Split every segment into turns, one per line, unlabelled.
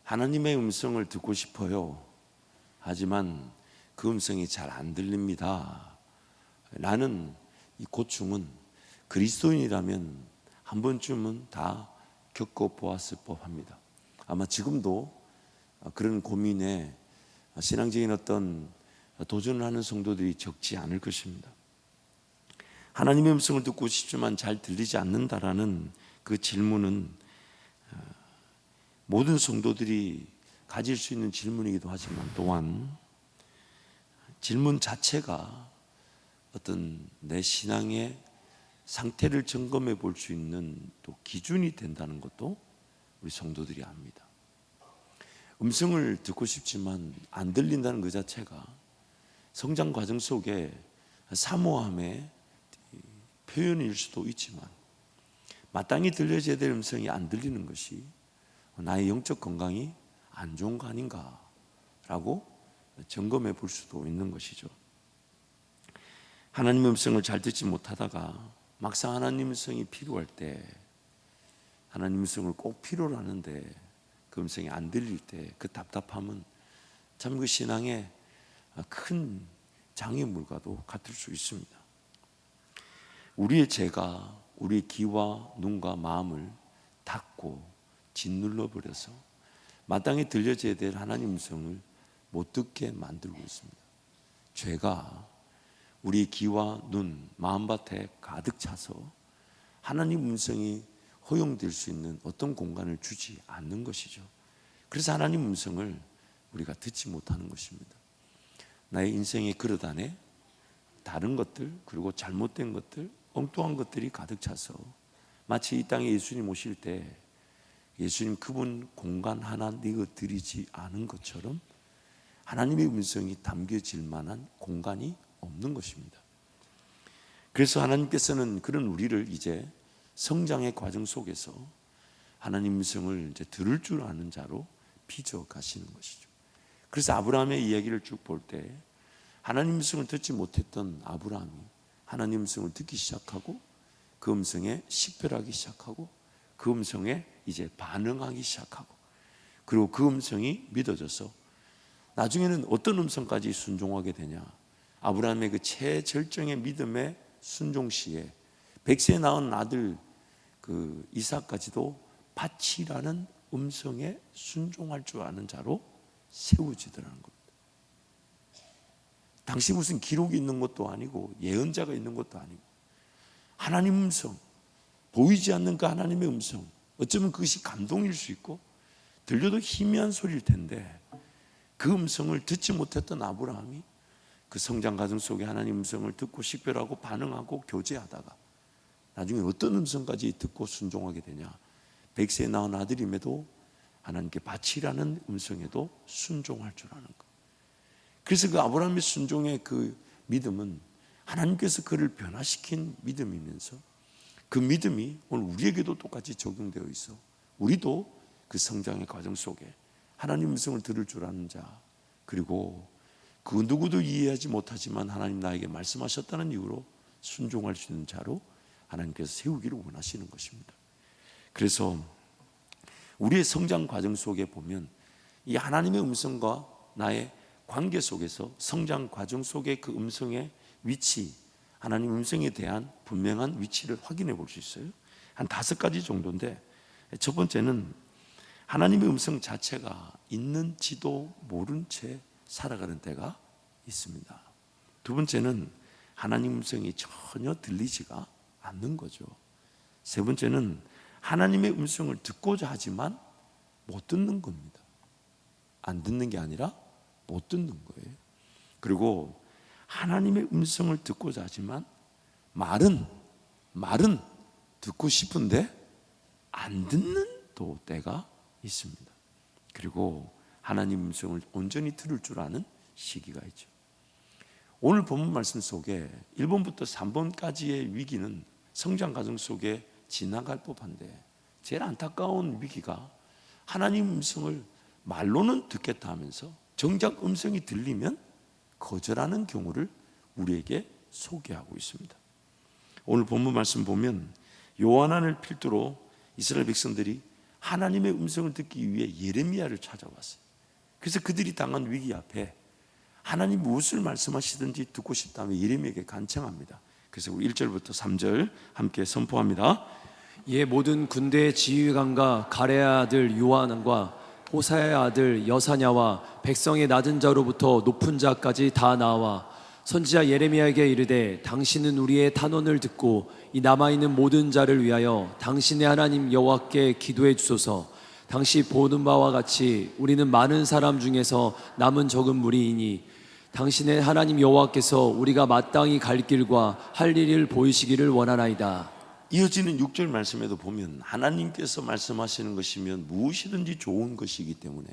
하나님의 음성을 듣고 싶어요. 하지만 그 음성이 잘 안 들립니다. 라는 이 고충은 그리스도인이라면 한 번쯤은 다 겪어보았을 법합니다. 아마 지금도 그런 고민에 신앙적인 어떤 도전을 하는 성도들이 적지 않을 것입니다. 하나님의 음성을 듣고 싶지만 잘 들리지 않는다라는 그 질문은 모든 성도들이 가질 수 있는 질문이기도 하지만 또한 질문 자체가 어떤 내 신앙의 상태를 점검해 볼 수 있는 또 기준이 된다는 것도 우리 성도들이 압니다. 음성을 듣고 싶지만 안 들린다는 그 자체가 성장 과정 속에 사모함의 표현일 수도 있지만 마땅히 들려져야 될 음성이 안 들리는 것이 나의 영적 건강이 안 좋은 거 아닌가라고 점검해 볼 수도 있는 것이죠. 하나님의 음성을 잘 듣지 못하다가 막상 하나님의 음성이 필요할 때 하나님의 음성을 꼭 필요로 하는데 그 음성이 안 들릴 때 그 답답함은 참 그 신앙의 큰 장애물과도 같을 수 있습니다. 우리의 죄가 우리의 귀와 눈과 마음을 닫고 짓눌러 버려서 마땅히 들려져야 될 하나님 음성을 못 듣게 만들고 있습니다. 죄가 우리 귀와 눈, 마음밭에 가득 차서 하나님 음성이 허용될 수 있는 어떤 공간을 주지 않는 것이죠. 그래서 하나님 음성을 우리가 듣지 못하는 것입니다. 나의 인생의 그릇 안에 다른 것들, 그리고 잘못된 것들, 엉뚱한 것들이 가득 차서 마치 이 땅에 예수님 오실 때 예수님 그분 공간 하나 내어 드리지 않은 것처럼 하나님의 음성이 담겨질 만한 공간이 없는 것입니다. 그래서 하나님께서는 그런 우리를 이제 성장의 과정 속에서 하나님 음성을 이제 들을 줄 아는 자로 빚어 가시는 것이죠. 그래서 아브라함의 이야기를 쭉 볼 때 하나님 음성을 듣지 못했던 아브라함이 하나님 음성을 듣기 시작하고 그 음성에 식별하기 시작하고 그 음성에 이제 반응하기 시작하고 그리고 그 음성이 믿어져서 나중에는 어떤 음성까지 순종하게 되냐. 아브라함의 그 최절정의 믿음의 순종 시에 100세에 낳은 아들 그 이삭까지도 바치라는 음성에 순종할 줄 아는 자로 세워지더라는 겁니다. 당시 무슨 기록이 있는 것도 아니고 예언자가 있는 것도 아니고 하나님 음성, 보이지 않는 그 하나님의 음성, 어쩌면 그것이 감동일 수 있고 들려도 희미한 소리일 텐데 그 음성을 듣지 못했던 아브라함이 그 성장 과정 속에 하나님 음성을 듣고 식별하고 반응하고 교제하다가 나중에 어떤 음성까지 듣고 순종하게 되냐. 100세에 낳은 아들임에도 하나님께 바치라는 음성에도 순종할 줄 아는 것. 그래서 그 아브라함의 순종의 그 믿음은 하나님께서 그를 변화시킨 믿음이면서 그 믿음이 오늘 우리에게도 똑같이 적용되어 있어. 우리도 그 성장의 과정 속에 하나님 음성을 들을 줄 아는 자, 그리고 그 누구도 이해하지 못하지만 하나님 나에게 말씀하셨다는 이유로 순종할 수 있는 자로 하나님께서 세우기를 원하시는 것입니다. 그래서 우리의 성장 과정 속에 보면 이 하나님의 음성과 나의 관계 속에서 성장 과정 속의 그 음성의 위치, 하나님 음성에 대한 분명한 위치를 확인해 볼 수 있어요. 한 5가지 정도인데, 첫 번째는 하나님의 음성 자체가 있는지도 모른 채 살아가는 때가 있습니다. 두 번째는 하나님 음성이 전혀 들리지가 않는 거죠. 세 번째는 하나님의 음성을 듣고자 하지만 못 듣는 겁니다. 안 듣는 게 아니라 못 듣는 거예요. 그리고 하나님의 음성을 듣고자 하지만 말은 듣고 싶은데 안 듣는 또 때가 있습니다. 그리고 하나님 음성을 온전히 들을 줄 아는 시기가 있죠. 오늘 본문 말씀 속에 1번부터 3번까지의 위기는 성장 과정 속에 지나갈 법한데 제일 안타까운 위기가 하나님 음성을 말로는 듣겠다 하면서 정작 음성이 들리면 거절하는 경우를 우리에게 소개하고 있습니다. 오늘 본문 말씀 보면 요한안을 필두로 이스라엘 백성들이 하나님의 음성을 듣기 위해 예레미야를 찾아왔어요. 그래서 그들이 당한 위기 앞에 하나님 무엇을 말씀하시든지 듣고 싶다며 예레미야에게 간청합니다. 그래서 1절부터 3절 함께 선포합니다.
이에 모든 군대의 지휘관과 가레의 아들 요하난과 호사의 아들 여사냐와 백성의 낮은 자로부터 높은 자까지 다 나와 선지자 예레미야에게 이르되 당신은 우리의 탄원을 듣고 이 남아있는 모든 자를 위하여 당신의 하나님 여호와께 기도해 주소서. 당시 보는 바와 같이 우리는 많은 사람 중에서 남은 적은 무리이니 당신의 하나님 여호와께서 우리가 마땅히 갈 길과 할 일을 보이시기를 원하나이다.
이어지는 6절 말씀에도 보면 하나님께서 말씀하시는 것이면 무엇이든지 좋은 것이기 때문에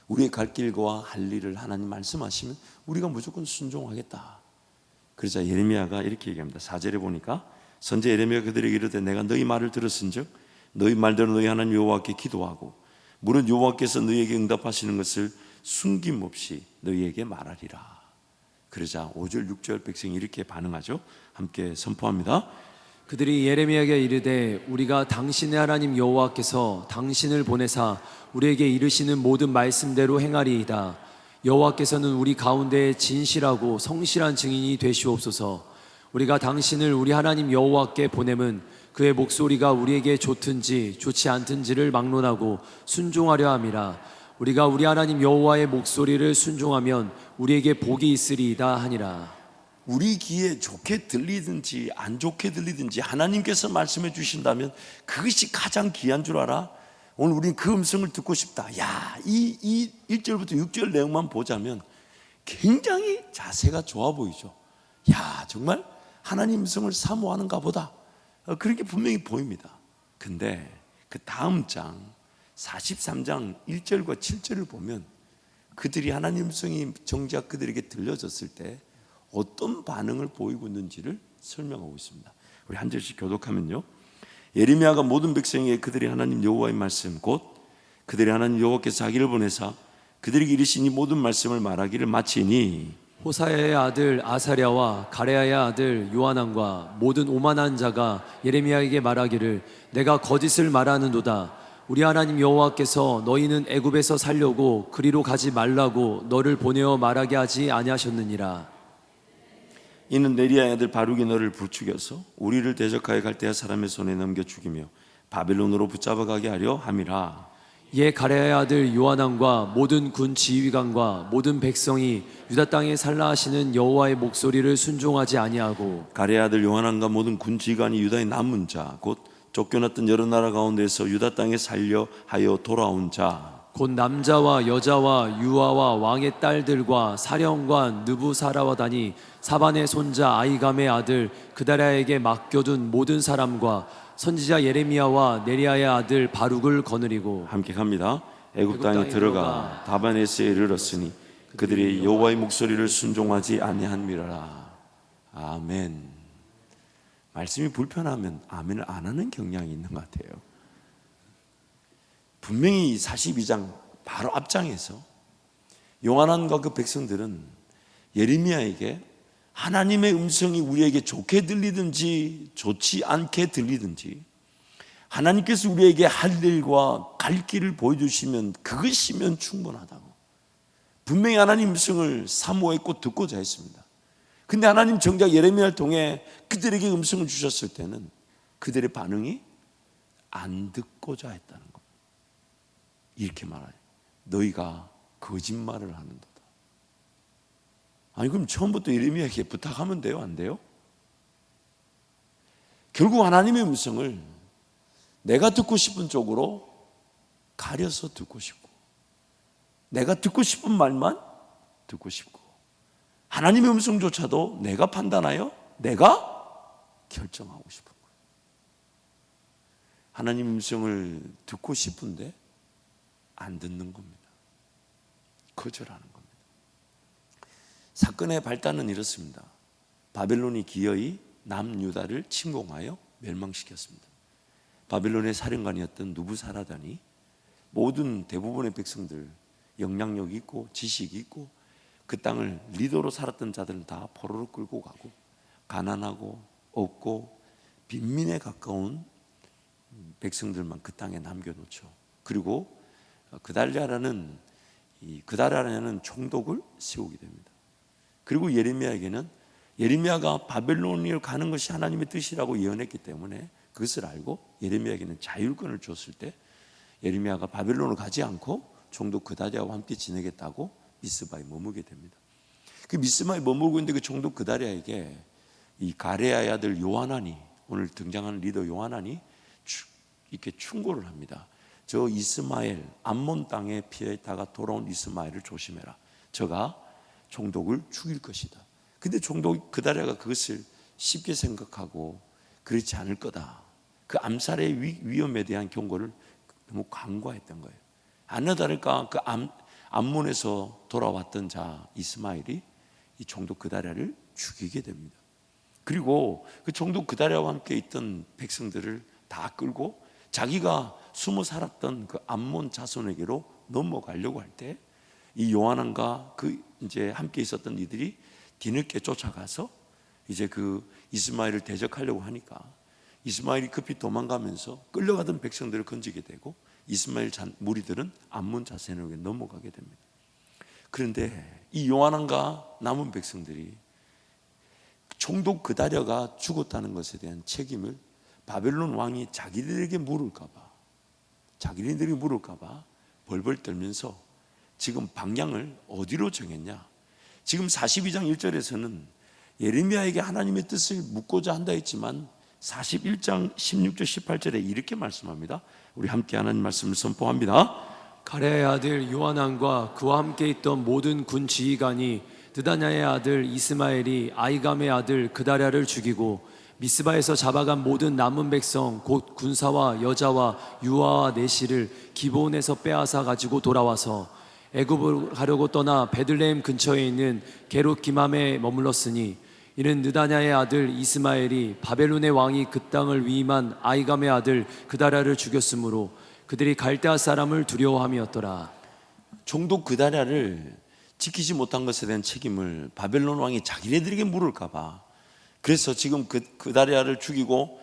우리의 갈 길과 할 일을 하나님 말씀하시면 우리가 무조건 순종하겠다. 그러자 예레미야가 이렇게 얘기합니다. 4절에 보니까 선지자 예레미야가 그들에게 이르되 내가 너희 말을 들었은즉 너희 말대로 너희 하나님 여호와께 기도하고 물은 여호와께서 너희에게 응답하시는 것을 숨김없이 너희에게 말하리라. 그러자 5절 6절 백성이 이렇게 반응하죠. 함께 선포합니다.
그들이 예레미야에게 이르되 우리가 당신의 하나님 여호와께서 당신을 보내사 우리에게 이르시는 모든 말씀대로 행하리이다. 여호와께서는 우리 가운데 진실하고 성실한 증인이 되시옵소서. 우리가 당신을 우리 하나님 여호와께 보냄은 그의 목소리가 우리에게 좋든지 좋지 않든지를 막론하고 순종하려 함이라. 우리가 우리 하나님 여호와의 목소리를 순종하면 우리에게 복이 있으리이다 하니라.
우리 귀에 좋게 들리든지 안 좋게 들리든지 하나님께서 말씀해 주신다면 그것이 가장 귀한 줄 알아. 오늘 우리는 그 음성을 듣고 싶다. 야, 이 1절부터 6절 내용만 보자면 굉장히 자세가 좋아 보이죠. 야, 정말 하나님 음성을 사모하는가 보다. 그런 게 분명히 보입니다. 근데 그 다음 장 43장 1절과 7절을 보면 그들이 하나님 음성이 정작 그들에게 들려졌을 때 어떤 반응을 보이고 있는지를 설명하고 있습니다. 우리 한 절씩 교독하면요. 예레미야가 모든 백성에게 그들이 하나님 여호와의 말씀 곧 그들이 하나님 여호와께서 자기를 보내사 그들에게 이르시니 모든 말씀을 말하기를 마치니
호사야의 아들 아사랴와 가레야의 아들 요하난과 모든 오만한 자가 예레미야에게 말하기를 내가 거짓을 말하는도다. 우리 하나님 여호와께서 너희는 애굽에서 살려고 그리로 가지 말라고 너를 보내어 말하게 하지 아니하셨느니라.
이는 네리야의 아들 바룩이 너를 부추겨서 우리를 대적하여 갈대아 사람의 손에 넘겨 죽이며 바벨론으로 붙잡아 가게 하려 함이라.
이에 가레야의 아들 요하난과 모든 군 지휘관과 모든 백성이 유다 땅에 살라 하시는 여호와의 목소리를 순종하지 아니하고
가레의 아들 요하난과 모든 군 지휘관이 유다의 남은 자 곧 쫓겨났던 여러 나라 가운데서 유다 땅에 살려 하여 돌아온 자
곧 남자와 여자와 유아와 왕의 딸들과 사령관 느부사라와다니 사반의 손자 아이감의 아들 그다랴에게 맡겨둔 모든 사람과 선지자 예레미야와 네리야의 아들 바룩을 거느리고
함께 갑니다. 애굽 땅에 들어가 다바네스에 이르렀으니 그들이 여호와의 목소리를 순종하지 아니함이라. 아멘. 말씀이 불편하면 아멘을 안 하는 경향이 있는 것 같아요. 분명히 42장 바로 앞장에서 요한안과 그 백성들은 예레미야에게 하나님의 음성이 우리에게 좋게 들리든지 좋지 않게 들리든지 하나님께서 우리에게 할 일과 갈 길을 보여주시면 그것이면 충분하다고 분명히 하나님 음성을 사모했고 듣고자 했습니다. 근데 하나님 정작 예레미야를 통해 그들에게 음성을 주셨을 때는 그들의 반응이 안 듣고자 했다는 겁니다. 이렇게 말해요. 너희가 거짓말을 하는도다. 아니 그럼 처음부터 예레미야에게 부탁하면 돼요? 안 돼요? 결국 하나님의 음성을 내가 듣고 싶은 쪽으로 가려서 듣고 싶고 내가 듣고 싶은 말만 듣고 싶고 하나님의 음성조차도 내가 판단하여 내가 결정하고 싶은 거예요. 하나님 음성을 듣고 싶은데 안 듣는 겁니다. 거절하는 겁니다. 사건의 발단은 이렇습니다. 바벨론이 기어이 남유다를 침공하여 멸망시켰습니다. 바벨론의 사령관이었던 느부사라단이 모든 대부분의 백성들 영향력이 있고 지식이 있고 그 땅을 리더로 살았던 자들은 다 포로로 끌고 가고 가난하고 없고 빈민에 가까운 백성들만 그 땅에 남겨놓죠. 그리고 그다랴라는 총독을 세우게 됩니다. 그리고 예레미야가 바벨론을 가는 것이 하나님의 뜻이라고 예언했기 때문에 그것을 알고 예레미야에게는 자율권을 줬을 때 예레미야가 바벨론을 가지 않고 총독 그다랴와 함께 지내겠다고 미스바에 머무게 됩니다. 그 미스바에 머물고 있는데 그 총독 그다랴에게 이 가레야의 아들 요하난이, 오늘 등장하는 리더 요하난이 이렇게 충고를 합니다. 저 이스마엘, 암몬 땅에 피해 있다가 돌아온 이스마엘을 조심해라. 저가 총독을 죽일 것이다. 근데 총독 그다랴가 그것을 쉽게 생각하고 그렇지 않을 거다. 그 암살의 위험에 대한 경고를 너무 간과했던 거예요. 아니나 다를까 그 암몬에서 돌아왔던 자 이스마엘이 이 총독 그다랴를 죽이게 됩니다. 그리고 그 총독 그다랴와 함께 있던 백성들을 다 끌고 자기가 숨어 살았던 그 암몬 자손에게로 넘어가려고 할 때 이 요하난과 그 이제 함께 있었던 이들이 뒤늦게 쫓아가서 이제 그 이스마엘을 대적하려고 하니까 이스마엘이 급히 도망가면서 끌려가던 백성들을 건지게 되고 이스마엘 무리들은 암몬 자손에게 넘어가게 됩니다. 그런데 이 요하난과 남은 백성들이 총독 그다랴가 죽었다는 것에 대한 책임을 바벨론 왕이 자기들에게 물을까봐 벌벌 떨면서 지금 방향을 어디로 정했냐. 지금 42장 1절에서는 예레미야에게 하나님의 뜻을 묻고자 한다 했지만 41장 16절 18절에 이렇게 말씀합니다. 우리 함께 하나님 말씀을 선포합니다.
가레야의 아들 요하난과 그와 함께 있던 모든 군 지휘관이 느다냐의 아들 이스마엘이 아이감의 아들 그다랴를 죽이고 미스바에서 잡아간 모든 남은 백성 곧 군사와 여자와 유아와 내시를 기브온에서 빼앗아 가지고 돌아와서 애굽을 가려고 떠나 베들레헴 근처에 있는 게롯 기맘에 머물렀으니 이는 느다냐의 아들 이스마엘이 바벨론의 왕이 그 땅을 위임한 아이감의 아들 그다랴를 죽였으므로 그들이 갈대아 사람을 두려워함이었더라.
총독 그다랴를 지키지 못한 것에 대한 책임을 바벨론 왕이 자기네들에게 물을까봐 그래서 지금 그다랴를 죽이고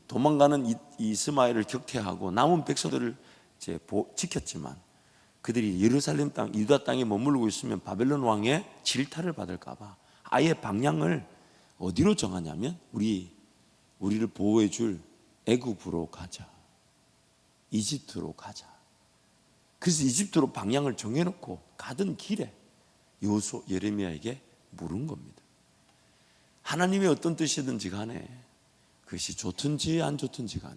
도망가는 이스마엘을 격퇴하고 남은 백성들을 이제 지켰지만 그들이 예루살렘 땅, 유다 땅에 머물고 있으면 바벨론 왕의 질타를 받을까봐 아예 방향을 어디로 정하냐면 우리를 보호해줄 애굽으로 가자, 이집트로 가자. 그래서 이집트로 방향을 정해놓고 가던 길에 예레미야에게 물은 겁니다. 하나님의 어떤 뜻이든지 간에 그것이 좋든지 안 좋든지 간에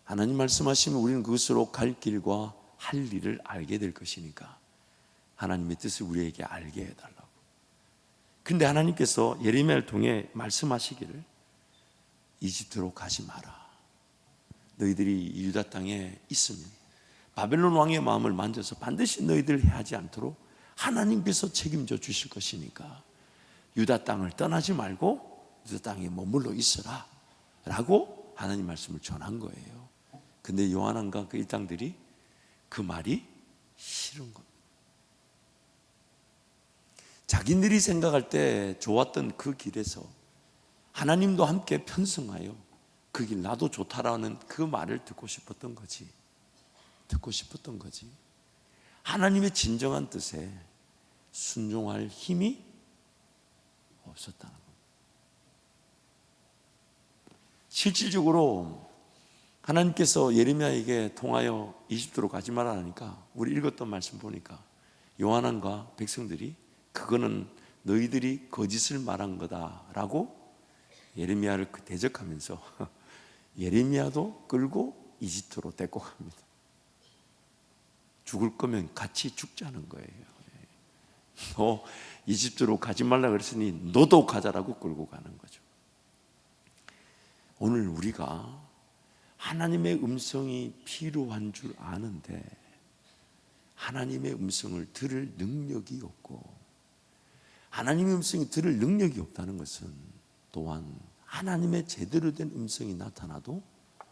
하나님 말씀하시면 우리는 그것으로 갈 길과 할 일을 알게 될 것이니까 하나님의 뜻을 우리에게 알게 해달라고. 그런데 하나님께서 예레미야를 통해 말씀하시기를 이집트로 가지 마라. 너희들이 유다 땅에 있으면 바벨론 왕의 마음을 만져서 반드시 너희들 해하지 않도록 하나님께서 책임져 주실 것이니까 유다 땅을 떠나지 말고 유다 땅에 머물러 있어라 라고 하나님 말씀을 전한 거예요. 근데 요하난과 그 일당들이 그 말이 싫은 겁니다. 자기들이 생각할 때 좋았던 그 길에서 하나님도 함께 편승하여 그 길 나도 좋다라는 그 말을 듣고 싶었던 거지. 하나님의 진정한 뜻에 순종할 힘이 없었다는 겁니다. 실질적으로 하나님께서 예레미야에게 통하여 이집트로 가지 말라 하니까 우리 읽었던 말씀 보니까 요하난과 백성들이 그거는 너희들이 거짓을 말한 거다라고 예레미야를 대적하면서 예레미야도 끌고 이집트로 데리고 갑니다. 죽을 거면 같이 죽자는 거예요. 너 이집트로 가지 말라 그랬으니 너도 가자라고 끌고 가는 거죠. 오늘 우리가 하나님의 음성이 필요한 줄 아는데 하나님의 음성을 들을 능력이 없고 하나님의 음성이 들을 능력이 없다는 것은 또한 하나님의 제대로 된 음성이 나타나도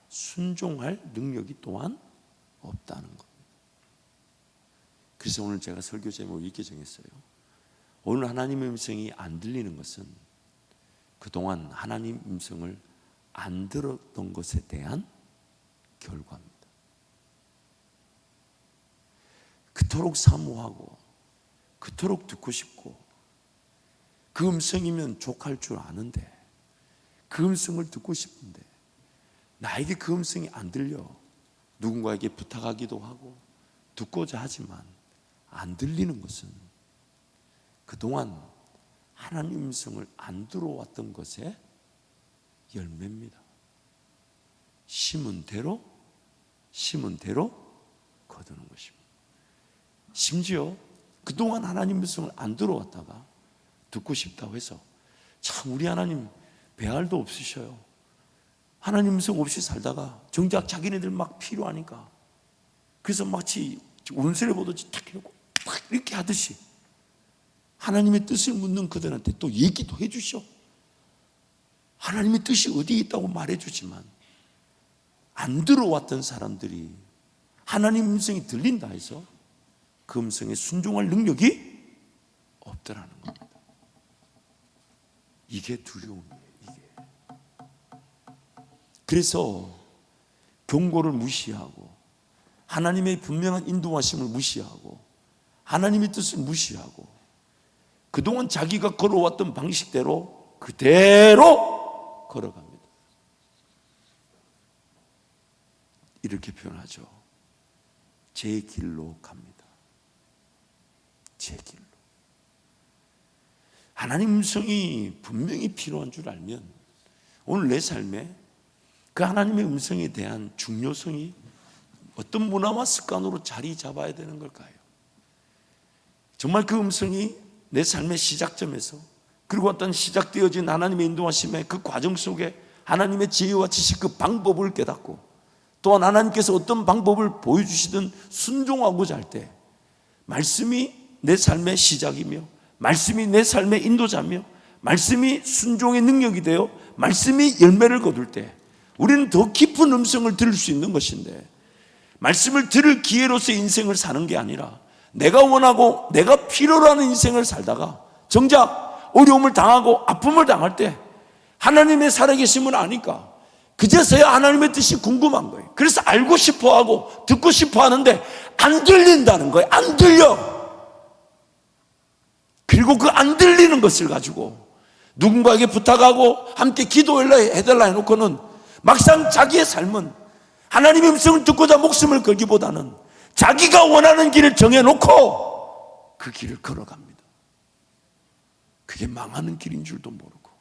순종할 능력이 또한 없다는 겁니다. 그래서 오늘 제가 설교 제목을 이렇게 정했어요. 오늘 하나님의 음성이 안 들리는 것은 그동안 하나님 음성을 안 들었던 것에 대한 결과입니다. 그토록 사모하고 그토록 듣고 싶고, 그 음성이면 족할 줄 아는데, 그 음성을 듣고 싶은데 나에게 그 음성이 안 들려. 누군가에게 부탁하기도 하고 듣고자 하지만 안 들리는 것은 그동안 하나님 음성을 안 들어왔던 것의 열매입니다. 심은 대로 거두는 것입니다. 심지어 그동안 하나님 음성을 안 들어왔다가 듣고 싶다고 해서, 참 우리 하나님 배알도 없으셔요. 하나님 음성 없이 살다가 정작 자기네들 막 필요하니까, 그래서 마치 원수를 보듯이 탁 해놓고 막 이렇게 하듯이 하나님의 뜻을 묻는 그들한테 또 얘기도 해주셔. 하나님의 뜻이 어디에 있다고 말해주지만 안 들어왔던 사람들이 하나님 음성이 들린다 해서 그 음성에 순종할 능력이 없더라는 겁니다. 이게 두려움이에요. 이게. 그래서 경고를 무시하고 하나님의 분명한 인도하심을 무시하고 하나님의 뜻을 무시하고 그동안 자기가 걸어왔던 방식대로 그대로 걸어갑니다. 이렇게 표현하죠. 제 길로 갑니다. 제 길로. 하나님 음성이 분명히 필요한 줄 알면 오늘 내 삶에 그 하나님의 음성에 대한 중요성이 어떤 문화와 습관으로 자리 잡아야 되는 걸까요? 정말 그 음성이 내 삶의 시작점에서, 그리고 어떤 시작되어진 하나님의 인도하심의 그 과정 속에 하나님의 지혜와 지식, 그 방법을 깨닫고 또한 하나님께서 어떤 방법을 보여주시든 순종하고자 할 때 말씀이 내 삶의 시작이며 말씀이 내 삶의 인도자며 말씀이 순종의 능력이 되어 말씀이 열매를 거둘 때 우리는 더 깊은 음성을 들을 수 있는 것인데, 말씀을 들을 기회로서 인생을 사는 게 아니라 내가 원하고 내가 필요로 하는 인생을 살다가 정작 어려움을 당하고 아픔을 당할 때 하나님의 살아계심을 아니까 그제서야 하나님의 뜻이 궁금한 거예요. 그래서 알고 싶어하고 듣고 싶어 하는데 안 들린다는 거예요. 안 들려. 그리고 그 안 들리는 것을 가지고 누군가에게 부탁하고 함께 기도해달라 해놓고는 막상 자기의 삶은 하나님의 음성을 듣고자 목숨을 걸기보다는 자기가 원하는 길을 정해놓고 그 길을 걸어갑니다. 그게 망하는 길인 줄도 모르고,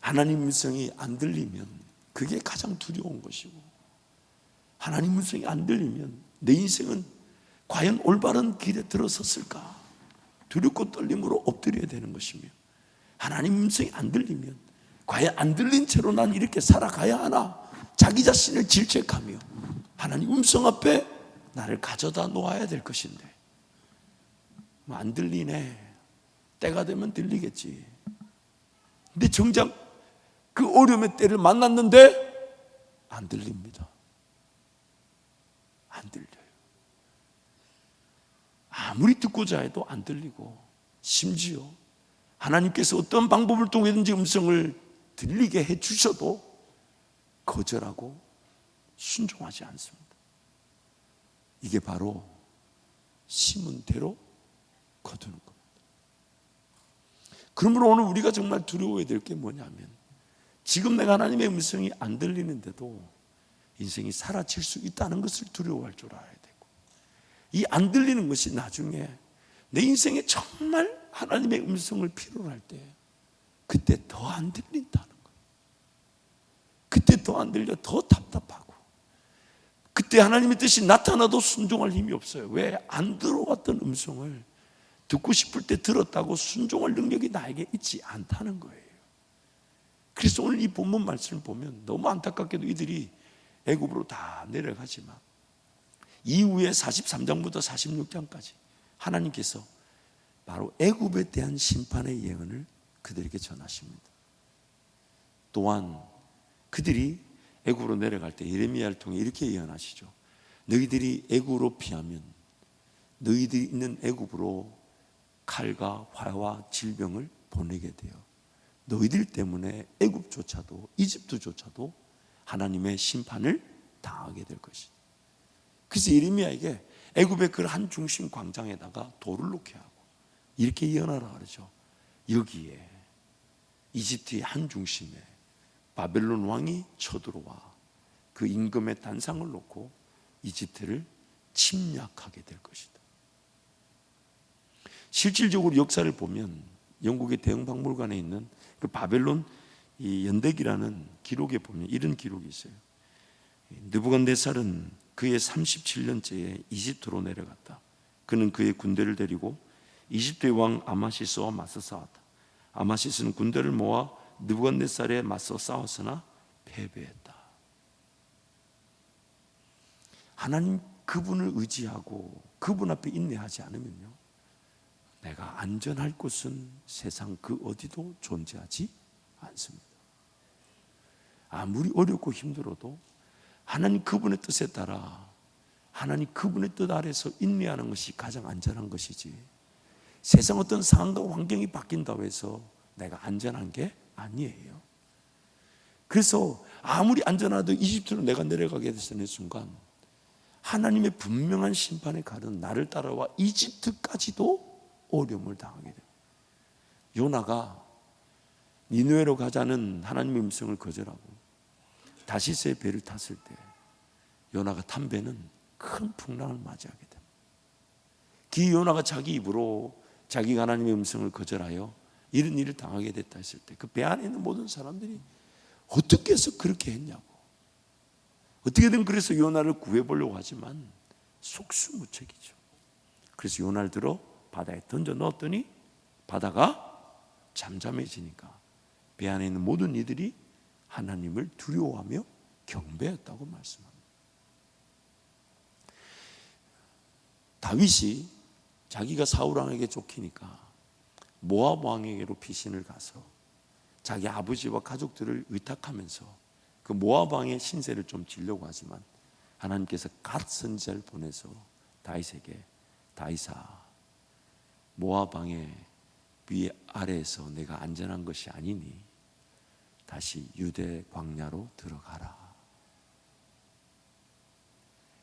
하나님 음성이 안 들리면 그게 가장 두려운 것이고, 하나님 음성이 안 들리면 내 인생은 과연 올바른 길에 들어섰을까 두렵고 떨림으로 엎드려야 되는 것이며, 하나님 음성이 안 들리면 과연 안 들린 채로 난 이렇게 살아가야 하나 자기 자신을 질책하며 하나님 음성 앞에 나를 가져다 놓아야 될 것인데, 안 들리네, 때가 되면 들리겠지. 근데 정작 그 어려움의 때를 만났는데 안 들립니다. 안 들려요. 아무리 듣고자 해도 안 들리고, 심지어 하나님께서 어떤 방법을 통해든지 음성을 들리게 해주셔도 거절하고 순종하지 않습니다. 이게 바로 심은 대로 거두는 겁니다. 그러므로 오늘 우리가 정말 두려워해야 될 게 뭐냐면, 지금 내가 하나님의 음성이 안 들리는데도 인생이 사라질 수 있다는 것을 두려워할 줄 알아야 되고, 이 안 들리는 것이 나중에 내 인생에 정말 하나님의 음성을 필요로 할 때 그때 더 안 들린다는 거예요. 그때 더 안 들려, 더 답답하고, 그때 하나님의 뜻이 나타나도 순종할 힘이 없어요. 왜? 안 들어왔던 음성을 듣고 싶을 때 들었다고 순종할 능력이 나에게 있지 않다는 거예요. 그래서 오늘 이 본문 말씀을 보면 너무 안타깝게도 이들이 애굽으로 다 내려가지만 이후에 43장부터 46장까지 하나님께서 바로 애굽에 대한 심판의 예언을 그들에게 전하십니다. 또한 그들이 애굽으로 내려갈 때 예레미야를 통해 이렇게 예언하시죠. 너희들이 애굽으로 피하면 너희들이 있는 애굽으로 칼과 화와 질병을 보내게 돼요. 너희들 때문에 애굽조차도 이집트조차도 하나님의 심판을 당하게 될 것이다. 그래서 예레미야에게 애굽의 그 한 중심 광장에다가 돌을 놓게 하고 이렇게 예언하라 그러죠. 여기에 이집트의 한 중심에 바벨론 왕이 쳐들어와 그 임금의 단상을 놓고 이집트를 침략하게 될 것이다. 실질적으로 역사를 보면 영국의 대형박물관에 있는 그 바벨론 이 연대기라는 기록에 보면 이런 기록이 있어요. 느부갓네살은 그의 37년째에 이집트로 내려갔다. 그는 그의 군대를 데리고 이집트의 왕 아마시스와 맞서 싸웠다. 아마시스는 군대를 모아 느부갓네살에 맞서 싸웠으나 패배했다. 하나님 그분을 의지하고 그분 앞에 인내하지 않으면요, 내가 안전할 곳은 세상 그 어디도 존재하지 않습니다. 아무리 어렵고 힘들어도 하나님 그분의 뜻에 따라 하나님 그분의 뜻 아래서 인내하는 것이 가장 안전한 것이지, 세상 어떤 상황과 환경이 바뀐다고 해서 내가 안전한 게 아니에요. 그래서 아무리 안전하도 이집트로 내가 내려가게 되는 순간 하나님의 분명한 심판의 칼은 나를 따라와 이집트까지도 어려움을 당하게 됩니다. 요나가 니느웨로 가자는 하나님의 음성을 거절하고 다시스의 배를 탔을 때 요나가 탄 배는 큰 풍랑을 맞이하게 됩니다. 기 요나가 자기 입으로 자기가 하나님의 음성을 거절하여 이런 일을 당하게 됐다 했을 때 그 배 안에 있는 모든 사람들이 어떻게 해서 그렇게 했냐고, 어떻게든 그래서 요나를 구해보려고 하지만 속수무책이죠. 그래서 요나를 들어 바다에 던져 넣었더니 바다가 잠잠해지니까 배 안에 있는 모든 이들이 하나님을 두려워하며 경배했다고 말씀합니다. 다윗이 자기가 사울 왕에게 쫓기니까 모압 왕에게로 피신을 가서 자기 아버지와 가족들을 의탁하면서 그 모압 왕의 신세를 좀 지려고 하지만 하나님께서 갓 선지자를 보내서 다윗에게, 다윗아, 모압 왕의 위 아래에서 내가 안전한 것이 아니니 다시 유대 광야로 들어가라.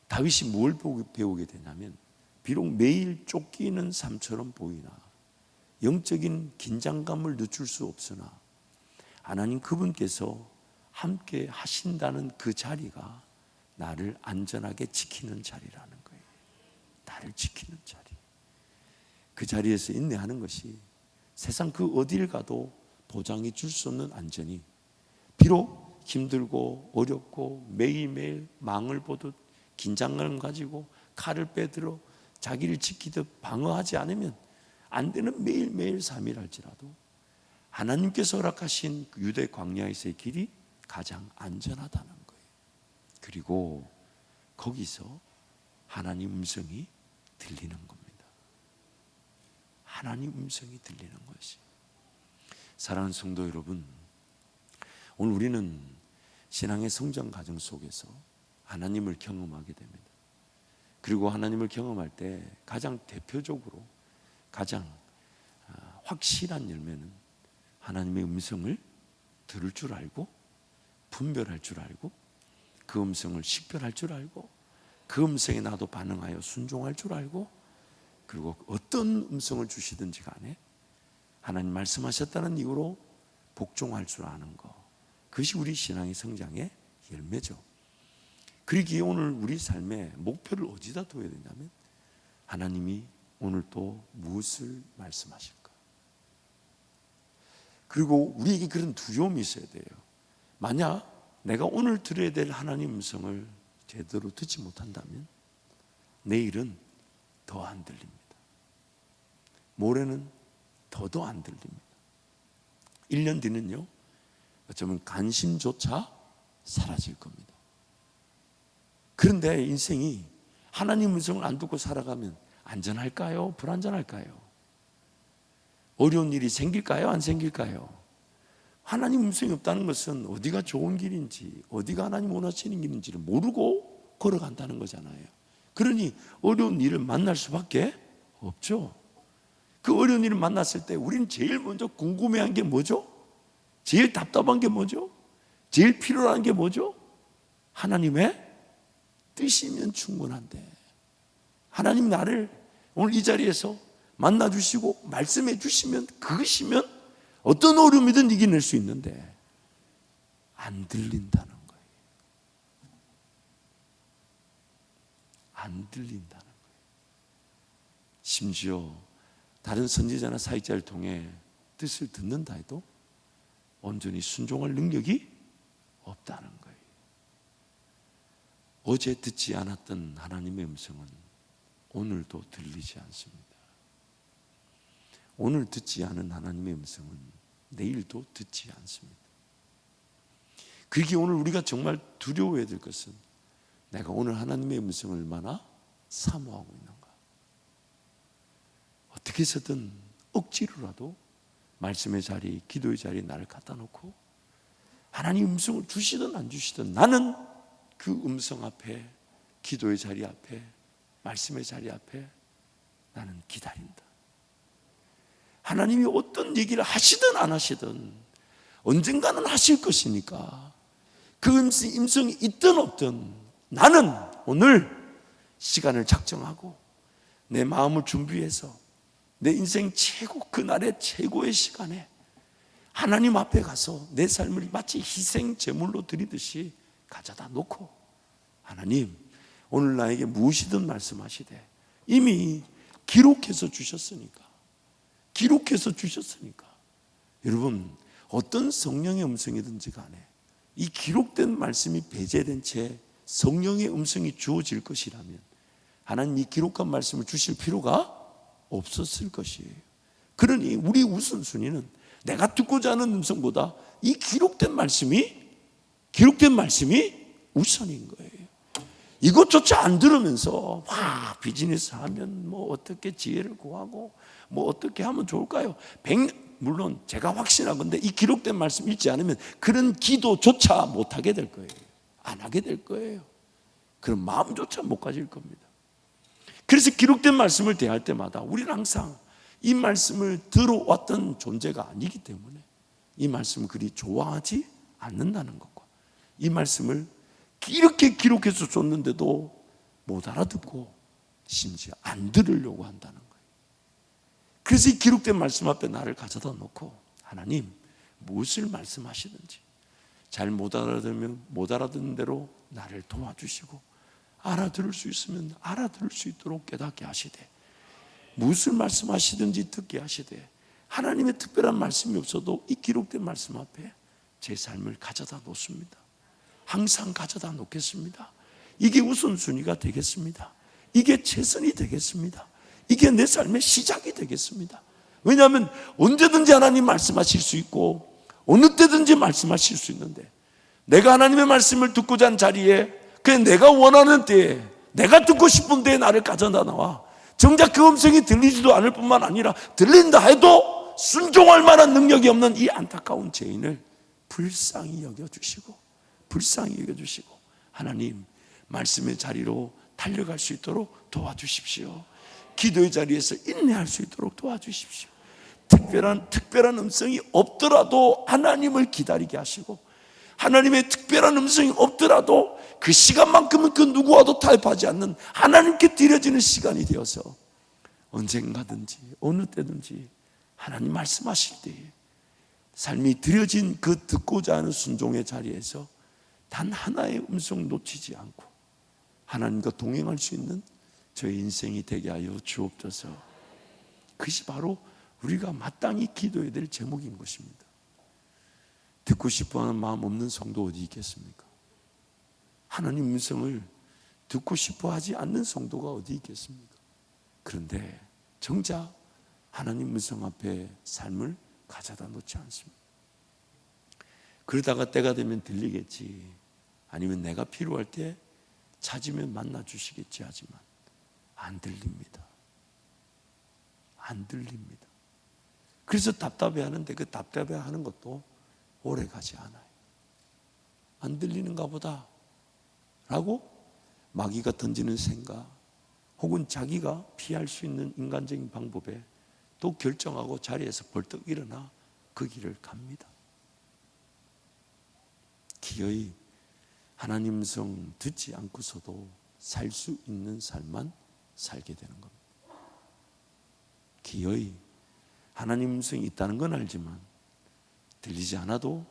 다윗이 뭘 배우게 되냐면, 비록 매일 쫓기는 삶처럼 보이나 영적인 긴장감을 늦출 수 없으나 하나님 그분께서 함께 하신다는 그 자리가 나를 안전하게 지키는 자리라는 거예요. 나를 지키는 자리. 그 자리에서 인내하는 것이 세상 그 어딜 가도 보장해 줄 수 없는 안전이, 비록 힘들고 어렵고 매일매일 망을 보듯 긴장감을 가지고 칼을 빼들어 자기를 지키듯 방어하지 않으면 안 되는 매일매일 삶이랄지라도 하나님께서 허락하신 유대 광야에서의 길이 가장 안전하다는 거예요. 그리고 거기서 하나님 음성이 들리는 겁니다. 하나님 음성이 들리는 것이. 사랑하는 성도 여러분, 오늘 우리는 신앙의 성장 과정 속에서 하나님을 경험하게 됩니다. 그리고 하나님을 경험할 때 가장 대표적으로 가장 확실한 열매는 하나님의 음성을 들을 줄 알고 분별할 줄 알고 그 음성을 식별할 줄 알고 그 음성에 나도 반응하여 순종할 줄 알고, 그리고 어떤 음성을 주시든지 간에 하나님 말씀하셨다는 이유로 복종할 줄 아는 것, 그것이 우리 신앙의 성장의 열매죠. 그러기에 오늘 우리 삶의 목표를 어디다 둬야 되냐면, 하나님이 오늘 또 무엇을 말씀하실까? 그리고 우리에게 그런 두려움이 있어야 돼요. 만약 내가 오늘 들어야 될 하나님 음성을 제대로 듣지 못한다면 내일은 더 안 들립니다. 모레는 더더 안 들립니다. 1년 뒤는요, 어쩌면 관심조차 사라질 겁니다. 그런데 인생이 하나님 음성을 안 듣고 살아가면 안전할까요? 불안전할까요? 어려운 일이 생길까요? 안 생길까요? 하나님 음성이 없다는 것은 어디가 좋은 길인지, 어디가 하나님 원하시는 길인지를 모르고 걸어간다는 거잖아요. 그러니 어려운 일을 만날 수밖에 없죠. 그 어려운 일을 만났을 때 우리는 제일 먼저 궁금해한 게 뭐죠? 제일 답답한 게 뭐죠? 제일 필요한 게 뭐죠? 하나님의 뜻이면 충분한데, 하나님 나를 오늘 이 자리에서 만나 주시고 말씀해 주시면, 그것이면 어떤 어려움이든 이겨낼 수 있는데 안 들린다는 거예요. 안 들린다는 거예요. 심지어 다른 선지자나 사역자를 통해 뜻을 듣는다 해도 온전히 순종할 능력이 없다는 거예요. 어제 듣지 않았던 하나님의 음성은 오늘도 들리지 않습니다. 오늘 듣지 않은 하나님의 음성은 내일도 듣지 않습니다. 그게 오늘 우리가 정말 두려워해야 될 것은, 내가 오늘 하나님의 음성을 얼마나 사모하고 있는가. 어떻게 해서든 억지로라도 말씀의 자리, 기도의 자리에 나를 갖다 놓고 하나님 음성을 주시든 안 주시든 나는 그 음성 앞에, 기도의 자리 앞에, 말씀의 자리 앞에 나는 기다린다. 하나님이 어떤 얘기를 하시든 안 하시든 언젠가는 하실 것이니까, 그 음성이 있든 없든 나는 오늘 시간을 작정하고 내 마음을 준비해서 내 인생 최고, 그날의 최고의 시간에 하나님 앞에 가서 내 삶을 마치 희생 제물로 드리듯이 가져다 놓고, 하나님 오늘 나에게 무엇이든 말씀하시되 이미 기록해서 주셨으니까, 여러분 어떤 성령의 음성이든지 간에 이 기록된 말씀이 배제된 채 성령의 음성이 주어질 것이라면 하나님 이 기록한 말씀을 주실 필요가 없었을 것이에요. 그러니 우리 우선순위는 내가 듣고자 하는 음성보다 이 기록된 말씀이 우선인 거예요. 이것조차 안 들으면서 비즈니스 하면 뭐 어떻게 지혜를 구하고 뭐 어떻게 하면 좋을까요? 물론 제가 확신하건대 이 기록된 말씀 읽지 않으면 그런 기도조차 못하게 될 거예요. 안 하게 될 거예요. 그런 마음조차 못 가질 겁니다. 그래서 기록된 말씀을 대할 때마다 우리는 항상 이 말씀을 들어왔던 존재가 아니기 때문에 이 말씀을 그리 좋아하지 않는다는 것과, 이 말씀을 이렇게 기록해서 줬는데도 못 알아듣고 심지어 안 들으려고 한다는 거예요. 그래서 이 기록된 말씀 앞에 나를 가져다 놓고, 하나님 무엇을 말씀하시든지 잘 못 알아들으면 못 알아듣는 대로 나를 도와주시고, 알아들을 수 있으면 알아들을 수 있도록 깨닫게 하시되, 무엇을 말씀하시든지 듣게 하시되, 하나님의 특별한 말씀이 없어도 이 기록된 말씀 앞에 제 삶을 가져다 놓습니다. 항상 가져다 놓겠습니다. 이게 우선순위가 되겠습니다. 이게 최선이 되겠습니다. 이게 내 삶의 시작이 되겠습니다. 왜냐하면 언제든지 하나님 말씀하실 수 있고 어느 때든지 말씀하실 수 있는데, 내가 하나님의 말씀을 듣고자 하는 자리에, 그냥 내가 원하는 때에, 내가 듣고 싶은 때에 나를 가져다 나와 정작 그 음성이 들리지도 않을 뿐만 아니라 들린다 해도 순종할 만한 능력이 없는 이 안타까운 죄인을 불쌍히 여겨주시고 하나님 말씀의 자리로 달려갈 수 있도록 도와주십시오. 기도의 자리에서 인내할 수 있도록 도와주십시오. 특별한 음성이 없더라도 하나님을 기다리게 하시고, 하나님의 특별한 음성이 없더라도 그 시간만큼은 그 누구와도 타협하지 않는 하나님께 드려지는 시간이 되어서 언젠가든지 어느 때든지 하나님 말씀하실 때에 삶이 드려진 그 듣고자 하는 순종의 자리에서 단 하나의 음성 놓치지 않고 하나님과 동행할 수 있는 저의 인생이 되게 하여 주옵소서. 그것이 바로 우리가 마땅히 기도해야 될 제목인 것입니다. 듣고 싶어하는 마음 없는 성도 어디 있겠습니까? 하나님 음성을 듣고 싶어하지 않는 성도가 어디 있겠습니까? 그런데 정작 하나님 음성 앞에 삶을 가져다 놓지 않습니다. 그러다가 때가 되면 들리겠지, 아니면 내가 필요할 때 찾으면 만나 주시겠지 하지만 안 들립니다. 그래서 답답해하는데 그 답답해하는 것도 오래 가지 않아요. 안 들리는가 보다 라고 마귀가 던지는 생각, 혹은 자기가 피할 수 있는 인간적인 방법에 또 결정하고 자리에서 벌떡 일어나 그 길을 갑니다. 기어이 하나님 성 듣지 않고서도 살 수 있는 삶만 살게 되는 겁니다. 기어이 하나님 음성이 있다는 건 알지만 들리지 않아도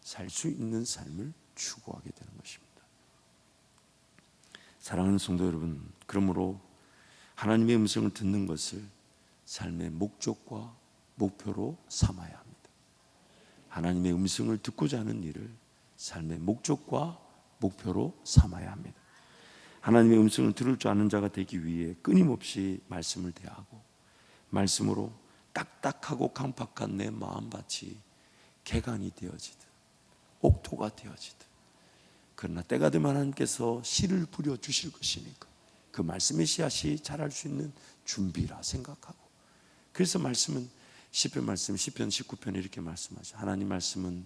살 수 있는 삶을 추구하게 되는 것입니다. 사랑하는 성도 여러분, 그러므로 하나님의 음성을 듣는 것을 삶의 목적과 목표로 삼아야 합니다. 하나님의 음성을 듣고자 하는 일을 삶의 목적과 목표로 삼아야 합니다. 하나님의 음성을 들을 줄 아는 자가 되기 위해 끊임없이 말씀을 대하고 말씀으로 딱딱하고 강팍한 내 마음밭이 개간이 되어지듯 옥토가 되어지듯, 그러나 때가 되면 하나님께서 씨를 뿌려 주실 것이니까 그 말씀의 씨앗이 자랄 수 있는 준비라 생각하고, 그래서 말씀은 시편 말씀 시편 19편에 이렇게 말씀하죠. 하나님 말씀은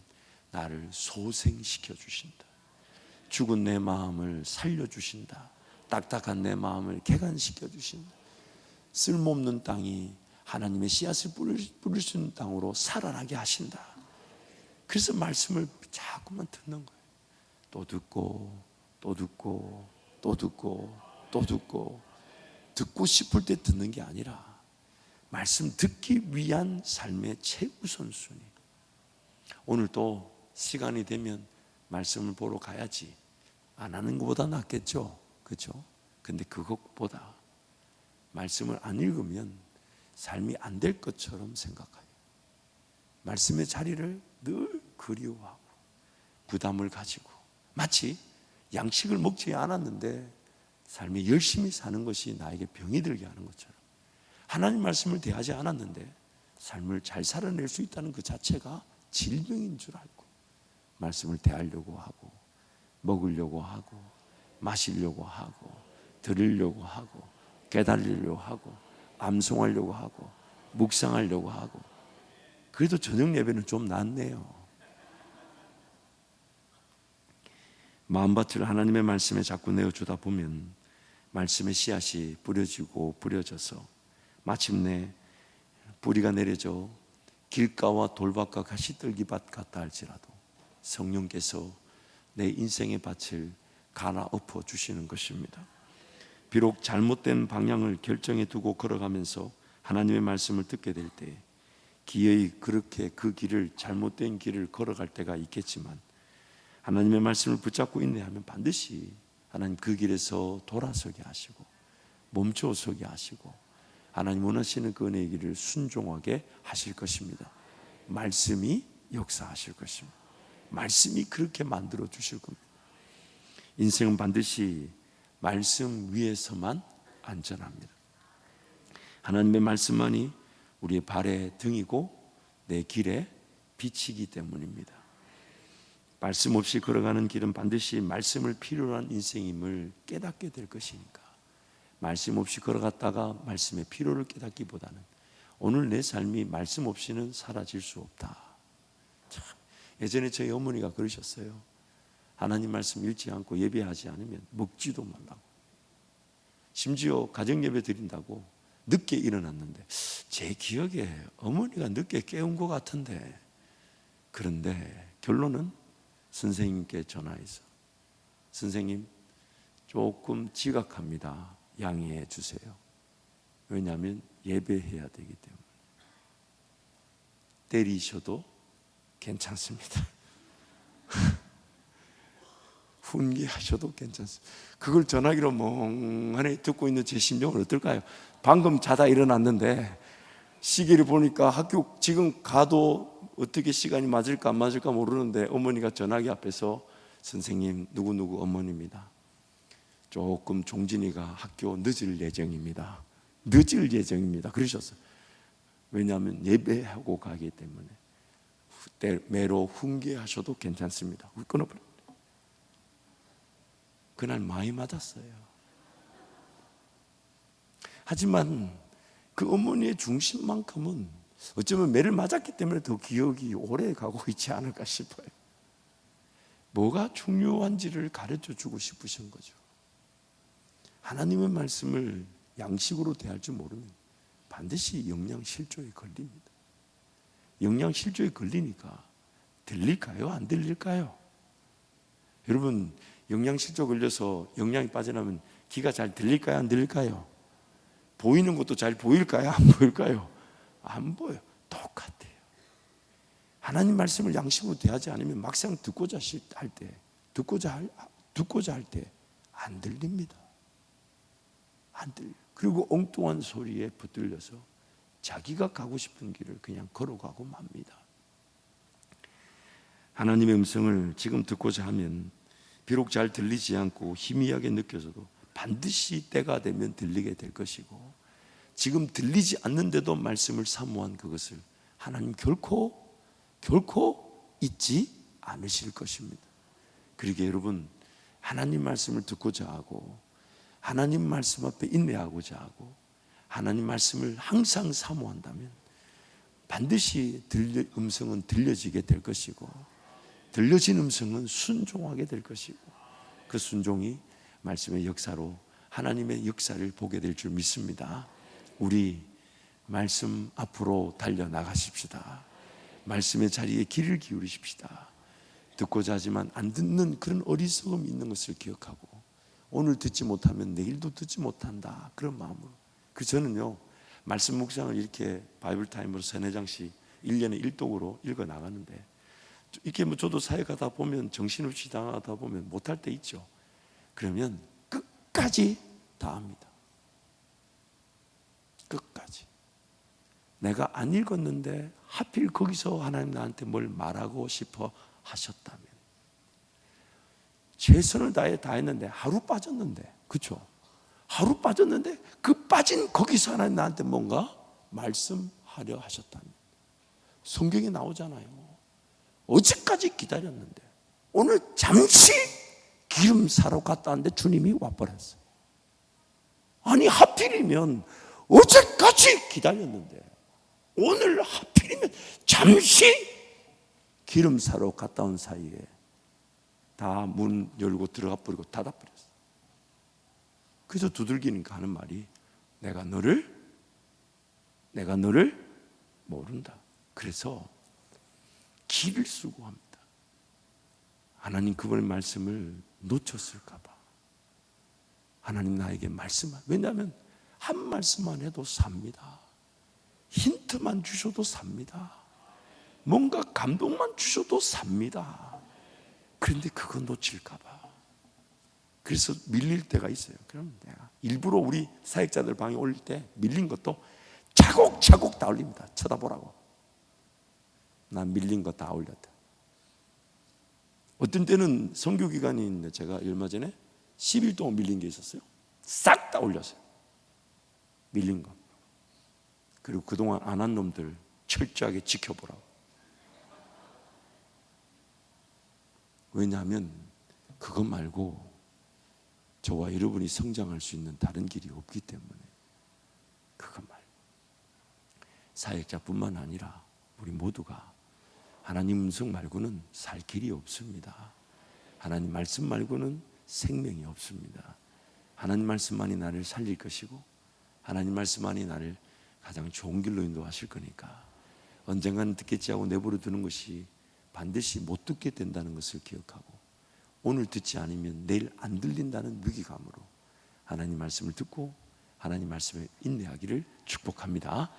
나를 소생시켜 주신다. 죽은 내 마음을 살려주신다. 딱딱한 내 마음을 개간시켜 주신다. 쓸모없는 땅이 하나님의 씨앗을 뿌릴 수 있는 땅으로 살아나게 하신다. 그래서 말씀을 자꾸만 듣는 거예요. 또 듣고 또 듣고 또 듣고 또 듣고, 듣고 싶을 때 듣는 게 아니라 말씀 듣기 위한 삶의 최우선순위. 오늘 또 시간이 되면 말씀을 보러 가야지, 안 하는 것보다 낫겠죠, 그렇죠? 근데 그것보다 말씀을 안 읽으면 삶이 안 될 것처럼 생각해요. 말씀의 자리를 늘 그리워하고 부담을 가지고, 마치 양식을 먹지 않았는데 삶이 열심히 사는 것이 나에게 병이 들게 하는 것처럼, 하나님 말씀을 대하지 않았는데 삶을 잘 살아낼 수 있다는 그 자체가 질병인 줄 알고 말씀을 대하려고 하고 먹으려고 하고 마시려고 하고 들으려고 하고 깨달으려고 하고 암송하려고 하고 묵상하려고 하고, 그래도 저녁 예배는 좀 낫네요. 마음밭을 하나님의 말씀에 자꾸 내어주다 보면 말씀의 씨앗이 뿌려지고 뿌려져서 마침내 뿌리가 내려져 길가와 돌밭과 가시떨기밭 같다 할지라도 성령께서 내 인생의 밭을 갈아엎어 주시는 것입니다. 비록 잘못된 방향을 결정해 두고 걸어가면서 하나님의 말씀을 듣게 될 때 기어이 그렇게 그 길을, 잘못된 길을 걸어갈 때가 있겠지만, 하나님의 말씀을 붙잡고 인내하면 반드시 하나님 그 길에서 돌아서게 하시고 멈춰서게 하시고 하나님 원하시는 그 은혜의 길을 순종하게 하실 것입니다. 말씀이 역사하실 것입니다. 말씀이 그렇게 만들어 주실 겁니다. 인생은 반드시 말씀 위에서만 안전합니다. 하나님의 말씀만이 우리의 발의 등이고 내 길의 빛이기 때문입니다. 말씀 없이 걸어가는 길은 반드시 말씀을 필요로 한 인생임을 깨닫게 될 것이니까, 말씀 없이 걸어갔다가 말씀의 필요를 깨닫기보다는 오늘 내 삶이 말씀 없이는 사라질 수 없다. 참, 예전에 저희 어머니가 그러셨어요. 하나님 말씀 읽지 않고 예배하지 않으면 먹지도 말라고. 심지어 가정 예배 드린다고 늦게 일어났는데 제 기억에 어머니가 늦게 깨운 것 같은데, 그런데 결론은 선생님께 전화해서 선생님 조금 지각합니다. 양해해 주세요. 왜냐하면 예배해야 되기 때문에. 때리셔도 괜찮습니다. 훈계하셔도 괜찮습니다. 그걸 전화기로 멍하니 듣고 있는 제 심정은 어떨까요? 방금 자다 일어났는데 시계를 보니까 학교 지금 가도 어떻게 시간이 맞을까 안 맞을까 모르는데 어머니가 전화기 앞에서 선생님 누구누구 어머니입니다. 조금 종진이가 학교 늦을 예정입니다. 늦을 예정입니다. 그러셨어요. 왜냐하면 예배하고 가기 때문에 매로 훈계하셔도 괜찮습니다. 끊어버려. 그날 많이 맞았어요. 하지만 그 어머니의 중심만큼은 어쩌면 매를 맞았기 때문에 더 기억이 오래 가고 있지 않을까 싶어요. 뭐가 중요한지를 가르쳐 주고 싶으신 거죠. 하나님의 말씀을 양식으로 대할 줄 모르면 반드시 영양실조에 걸립니다. 영양실조에 걸리니까 들릴까요? 안 들릴까요? 여러분, 영양실조 걸려서 영양이 빠져나면 귀가 잘 들릴까요? 안 들릴까요? 보이는 것도 잘 보일까요? 안 보일까요? 안 보여. 똑같아요. 하나님 말씀을 양심으로 대하지 않으면 막상 듣고자 할 때, 듣고자 할 때 안 들립니다. 안 들려. 그리고 엉뚱한 소리에 붙들려서 자기가 가고 싶은 길을 그냥 걸어가고 맙니다. 하나님의 음성을 지금 듣고자 하면 비록 잘 들리지 않고 희미하게 느껴져도 반드시 때가 되면 들리게 될 것이고, 지금 들리지 않는데도 말씀을 사모한 그것을 하나님 결코 잊지 않으실 것입니다. 그러기에 여러분, 하나님 말씀을 듣고자 하고 하나님 말씀 앞에 인내하고자 하고 하나님 말씀을 항상 사모한다면 반드시 음성은 들려지게 될 것이고, 들려진 음성은 순종하게 될 것이고, 그 순종이 말씀의 역사로 하나님의 역사를 보게 될 줄 믿습니다. 우리 말씀 앞으로 달려나가십시다. 말씀의 자리에 귀를 기울이십시다. 듣고자 하지만 안 듣는 그런 어리석음이 있는 것을 기억하고, 오늘 듣지 못하면 내일도 듣지 못한다, 그런 마음으로. 그래서 저는요, 말씀 묵상을 이렇게 바이블 타임으로 3-4장씩 1년에 1독으로 읽어 나가는데, 이렇게 저도 사회 가다 보면 정신없이 당하다 보면 못할 때 있죠. 그러면 끝까지 다 합니다. 끝까지. 내가 안 읽었는데 하필 거기서 하나님 나한테 뭘 말하고 싶어 하셨다면, 최선을 다해 다 했는데 하루 빠졌는데, 그렇죠? 하루 빠졌는데 그 빠진 거기서 하나님 나한테 뭔가 말씀하려 하셨다면, 성경에 나오잖아요. 어제까지 기다렸는데 오늘 잠시 기름 사러 갔다 왔는데 주님이 와버렸어요. 아니, 하필이면 어제까지 기다렸는데 오늘 하필이면 잠시 기름 사러 갔다 온 사이에 다 문 열고 들어가 버리고 닫아 버렸어요. 그래서 두들기니까 하는 말이, 내가 너를 모른다. 그래서 길을 쓰고 합니다. 하나님 그분의 말씀을 놓쳤을까 봐. 하나님 나에게 말씀만, 왜냐하면 한 말씀만 해도 삽니다. 힌트만 주셔도 삽니다. 뭔가 감동만 주셔도 삽니다. 그런데 그건 놓칠까 봐. 그래서 밀릴 때가 있어요. 그럼 내가 일부러 우리 사역자들 방에 올릴 때 밀린 것도 차곡차곡 다 올립니다. 쳐다보라고. 난 밀린 거 다 올렸다. 어떤 때는 선교기간이 있는데 제가 얼마 전에 10일 동안 밀린 게 있었어요. 싹 다 올렸어요. 밀린 거. 그리고 그동안 안 한 놈들 철저하게 지켜보라고. 왜냐하면 그것 말고 저와 여러분이 성장할 수 있는 다른 길이 없기 때문에. 그것 말고 사역자뿐만 아니라 우리 모두가 하나님 음성 말고는 살 길이 없습니다. 하나님 말씀 말고는 생명이 없습니다. 하나님 말씀만이 나를 살릴 것이고, 하나님 말씀만이 나를 가장 좋은 길로 인도하실 거니까, 언젠가는 듣겠지 하고 내버려 두는 것이 반드시 못 듣게 된다는 것을 기억하고, 오늘 듣지 않으면 내일 안 들린다는 위기감으로 하나님 말씀을 듣고 하나님 말씀에 인내하기를 축복합니다.